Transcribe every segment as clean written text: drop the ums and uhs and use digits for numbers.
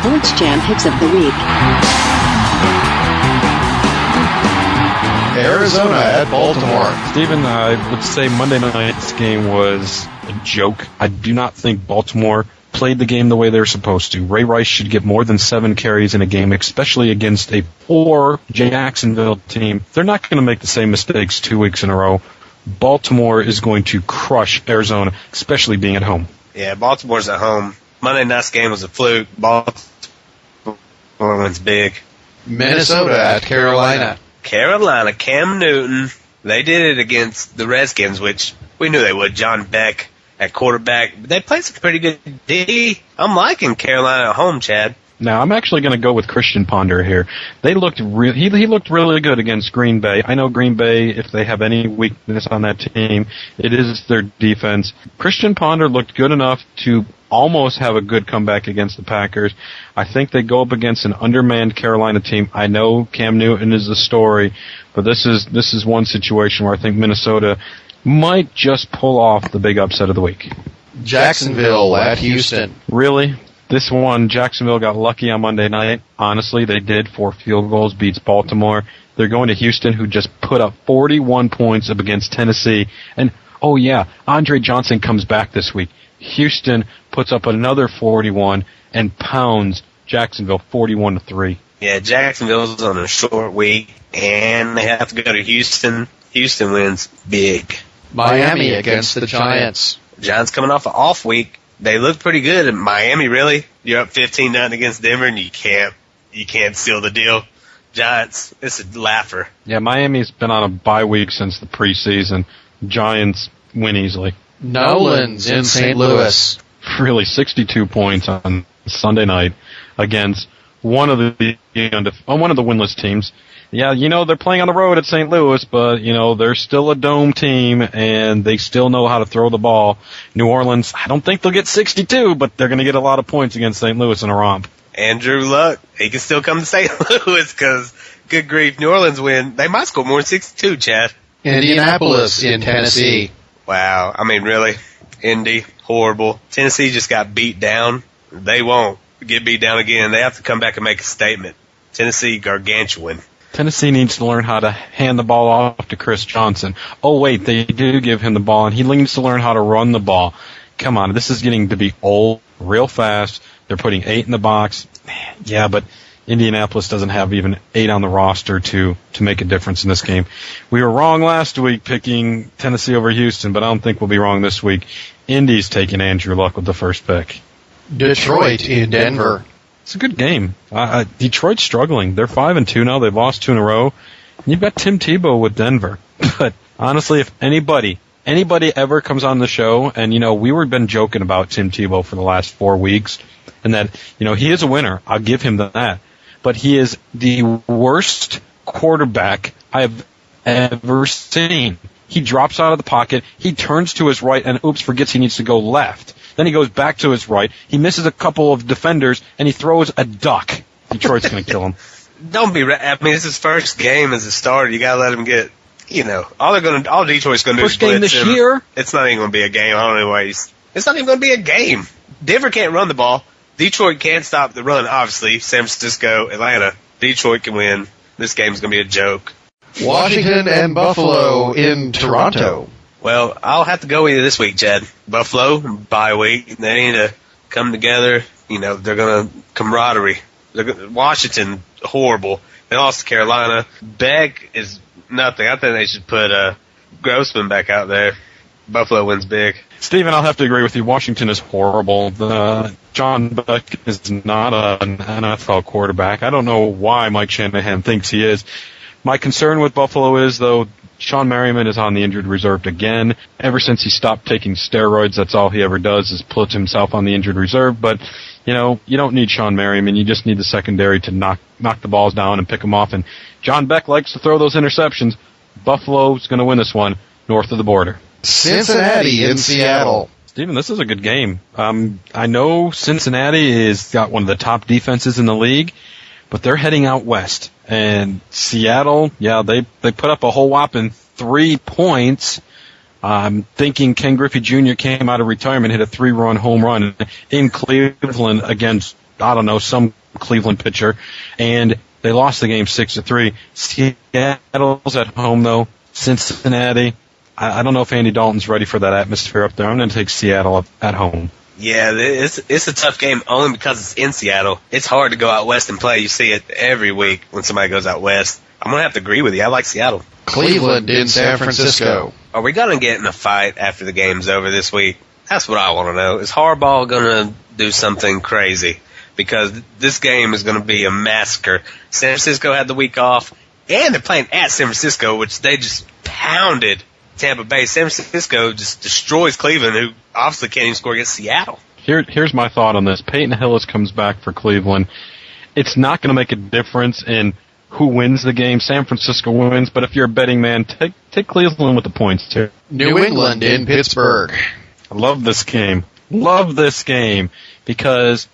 SportsJAM Picks of the Week. Arizona at Baltimore. Stephen, I would say Monday night's game was a joke. I do not think Baltimore played the game the way they're supposed to. Ray Rice should get more than 7 carries in a game, especially against a poor Jacksonville team. They're not going to make the same mistakes 2 weeks in a row. Baltimore is going to crush Arizona, especially being at home. Yeah, Baltimore's at home. Monday night's game was a fluke. Baltimore wins big. Minnesota at Carolina. Carolina, Cam Newton, they did it against the Redskins, which we knew they would. John Beck at quarterback. They played some pretty good D. I'm liking Carolina at home, Chad. Now, I'm actually going to go with Christian Ponder here. He looked really good against Green Bay. I know Green Bay, if they have any weakness on that team, it is their defense. Christian Ponder looked good enough to almost have a good comeback against the Packers. I think they go up against an undermanned Carolina team. I know Cam Newton is the story, but this is one situation where I think Minnesota might just pull off the big upset of the week. Jacksonville at Houston. Really? This one, Jacksonville got lucky on Monday night. Honestly, they did. 4 field goals, beats Baltimore. They're going to Houston, who just put up 41 points up against Tennessee. And, oh yeah, Andre Johnson comes back this week. Houston puts up another 41 and pounds Jacksonville 41-3. Yeah, Jacksonville's on a short week, and they have to go to Houston. Houston wins big. Miami against the Giants. Giants coming off an off week. They look pretty good in Miami, really. You're up 15-0 against Denver, and you can't seal the deal. Giants, it's a laugher. Yeah, Miami's been on a bye week since the preseason. Giants win easily. Nolan's in St. Louis. Really, 62 points on Sunday night against one of the winless teams. Yeah, they're playing on the road at St. Louis, but, they're still a dome team, and they still know how to throw the ball. New Orleans, I don't think they'll get 62, but they're going to get a lot of points against St. Louis in a romp. Andrew Luck, he can still come to St. Louis because, good grief, New Orleans win. They might score more than 62, Chad. Indianapolis in Tennessee. Wow, I mean, really? Indy, horrible. Tennessee just got beat down. They won't get beat down again. They have to come back and make a statement. Tennessee, gargantuan. Tennessee needs to learn how to hand the ball off to Chris Johnson. Oh, wait, they do give him the ball, and he needs to learn how to run the ball. Come on, this is getting to be old real fast. They're putting 8 in the box. Man, yeah, but Indianapolis doesn't have even 8 on the roster to make a difference in this game. We were wrong last week picking Tennessee over Houston, but I don't think we'll be wrong this week. Indy's taking Andrew Luck with the first pick. Detroit in Denver. It's a good game. Detroit's struggling. They're 5-2 now. They've lost 2 in a row. And you've got Tim Tebow with Denver. But honestly, if anybody ever comes on the show, and we've been joking about Tim Tebow for the last 4 weeks, and that he is a winner. I'll give him that. But he is the worst quarterback I've ever seen. He drops out of the pocket. He turns to his right and forgets he needs to go left. Then he goes back to his right. He misses a couple of defenders, and he throws a duck. Detroit's going to kill him. Don't be. I mean, it's his first game as a starter. You got to let him get. All Detroit's going to do is blitz him. First game this year. It's not even going to be a game. I don't know why it's not even going to be a game. Denver can't run the ball. Detroit can't stop the run. Obviously, San Francisco, Atlanta. Detroit can win. This game's going to be a joke. Washington and Buffalo in Toronto. Well, I'll have to go with you this week, Chad. Buffalo, bye week. They need to come together. They're going to camaraderie. Washington, horrible. They lost to Carolina. Beck is nothing. I think they should put Grossman back out there. Buffalo wins big. Stephen, I'll have to agree with you. Washington is horrible. John Beck is not an NFL quarterback. I don't know why Mike Shanahan thinks he is. My concern with Buffalo is, though, Sean Merriman is on the injured reserve again. Ever since he stopped taking steroids, that's all he ever does is puts himself on the injured reserve. But, you don't need Sean Merriman. You just need the secondary to knock the balls down and pick them off. And John Beck likes to throw those interceptions. Buffalo's going to win this one north of the border. Cincinnati in Seattle. Stephen, this is a good game. I know Cincinnati has got one of the top defenses in the league, but they're heading out west. And Seattle, they put up a whole whopping 3 points. I'm thinking Ken Griffey Jr. came out of retirement, hit a 3-run home run in Cleveland against I don't know, some Cleveland pitcher, and they lost the game 6-3. Seattle's at home, though. Cincinnati, I don't know if Andy Dalton's ready for that atmosphere up there. I'm going to take Seattle at home. Yeah, it's a tough game only because it's in Seattle. It's hard to go out west and play. You see it every week when somebody goes out west. I'm going to have to agree with you. I like Seattle. Cleveland in San Francisco. Are we going to get in a fight after the game's over this week? That's what I want to know. Is Harbaugh going to do something crazy? Because this game is going to be a massacre. San Francisco had the week off, and they're playing at San Francisco, which they just pounded Tampa Bay. San Francisco just destroys Cleveland, who obviously can't even score against Seattle. Here's my thought on this. Peyton Hillis comes back for Cleveland. It's not going to make a difference in who wins the game. San Francisco wins, but if you're a betting man, take Cleveland with the points, too. New England in Pittsburgh. I love this game. Love this game because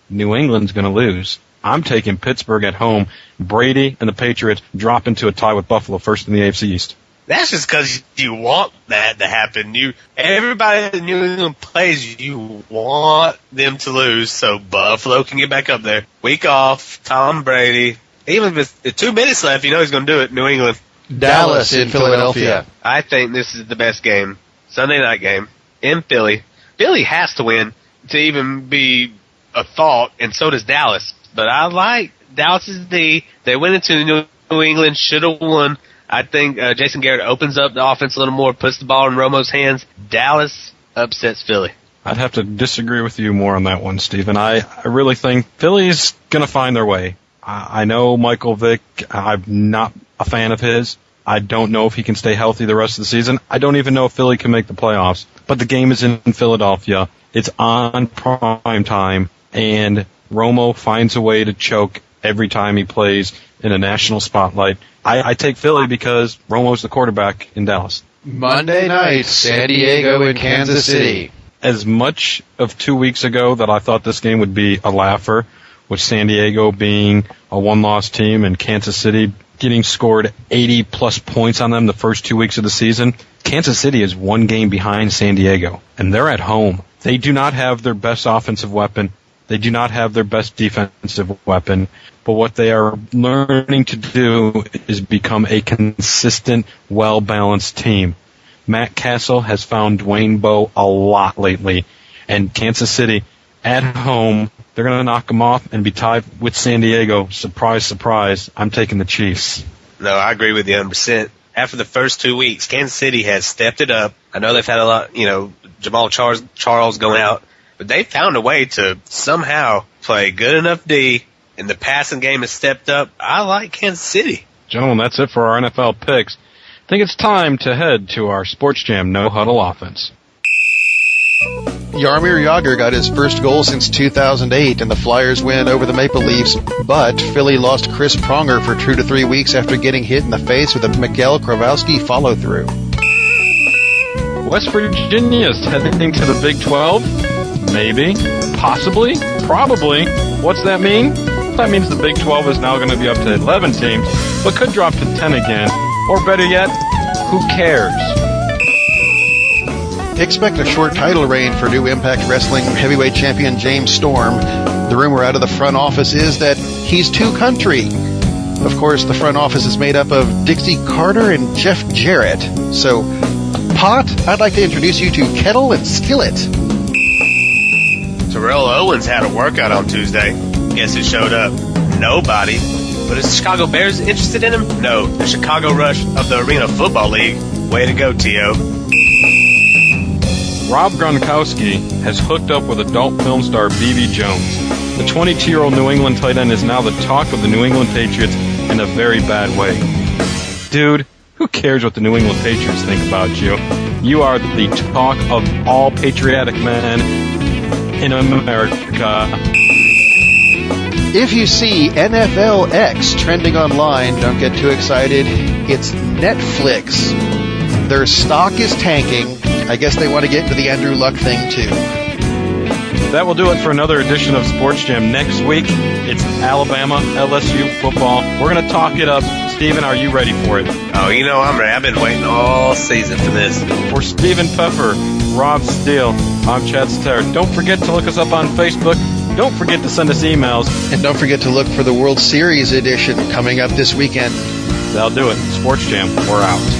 New England's going to lose. I'm taking Pittsburgh at home. Brady and the Patriots drop into a tie with Buffalo, first in the AFC East. That's just because you want that to happen. Everybody in New England plays, you want them to lose so Buffalo can get back up there. Week off, Tom Brady. Even if it's 2 minutes left, you know he's going to do it. New England. Dallas in Philadelphia. I think this is the best game. Sunday night game in Philly. Philly has to win to even be a thought, and so does Dallas. But I like Dallas's D. They went into New England, should have won. I think Jason Garrett opens up the offense a little more, puts the ball in Romo's hands. Dallas upsets Philly. I'd have to disagree with you more on that one, Stephen. I really think Philly's going to find their way. I know Michael Vick. I'm not a fan of his. I don't know if he can stay healthy the rest of the season. I don't even know if Philly can make the playoffs. But the game is in Philadelphia. It's on prime time, and Romo finds a way to choke every time he plays in a national spotlight. I take Philly because Romo's the quarterback in Dallas. Monday night, San Diego and Kansas City. As much of 2 weeks ago that I thought this game would be a laugher, with San Diego being a one-loss team and Kansas City getting scored 80-plus points on them the first 2 weeks of the season, Kansas City is one game behind San Diego, and they're at home. They do not have their best offensive weapon. They do not have their best defensive weapon. But what they are learning to do is become a consistent, well-balanced team. Matt Castle has found Dwayne Bowe a lot lately. And Kansas City, at home, they're going to knock them off and be tied with San Diego. Surprise, surprise. I'm taking the Chiefs. No, I agree with you 100%. After the first 2 weeks, Kansas City has stepped it up. I know they've had a lot, Jamal Charles going out. But they found a way to somehow play good enough D, and the passing game has stepped up. I like Kansas City. Gentlemen, that's it for our NFL picks. I think it's time to head to our SportsJAM No Huddle offense. Jaromir Jagr got his first goal since 2008, and the Flyers win over the Maple Leafs, but Philly lost Chris Pronger for 2 to 3 weeks after getting hit in the face with a Miguel Kowalski follow-through. West Virginia's heading to the Big 12? Maybe. Possibly. Probably. What's that mean? That means the Big 12 is now going to be up to 11 teams, but could drop to 10 again. Or better yet, who cares? Expect a short title reign for new Impact Wrestling heavyweight champion James Storm. The rumor out of the front office is that he's too country. Of course, the front office is made up of Dixie Carter and Jeff Jarrett. So, Pot, I'd like to introduce you to Kettle and Skillet. Terrell Owens had a workout on Tuesday. Guess who showed up? Nobody. But is the Chicago Bears interested in him? No. The Chicago Rush of the Arena Football League. Way to go, T.O. Rob Gronkowski has hooked up with adult film star B.B. Jones. The 22-year-old New England tight end is now the talk of the New England Patriots in a very bad way. Dude, who cares what the New England Patriots think about you? You are the talk of all patriotic men in America. If you see NFL X trending online, don't get too excited. It's Netflix. Their stock is tanking. I guess they want to get into the Andrew Luck thing, too. That will do it for another edition of SportsJAM. Next week, it's Alabama, LSU football. We're going to talk it up. Steven, are you ready for it? Oh, I'm ready. I've been waiting all season for this. For Stephen Pepper, Rob Steele, I'm Chad Statera. Don't forget to look us up on Facebook, Don't forget to send us emails. And don't forget to look for the World Series edition coming up this weekend. That'll do it. Sports Jam, we're out.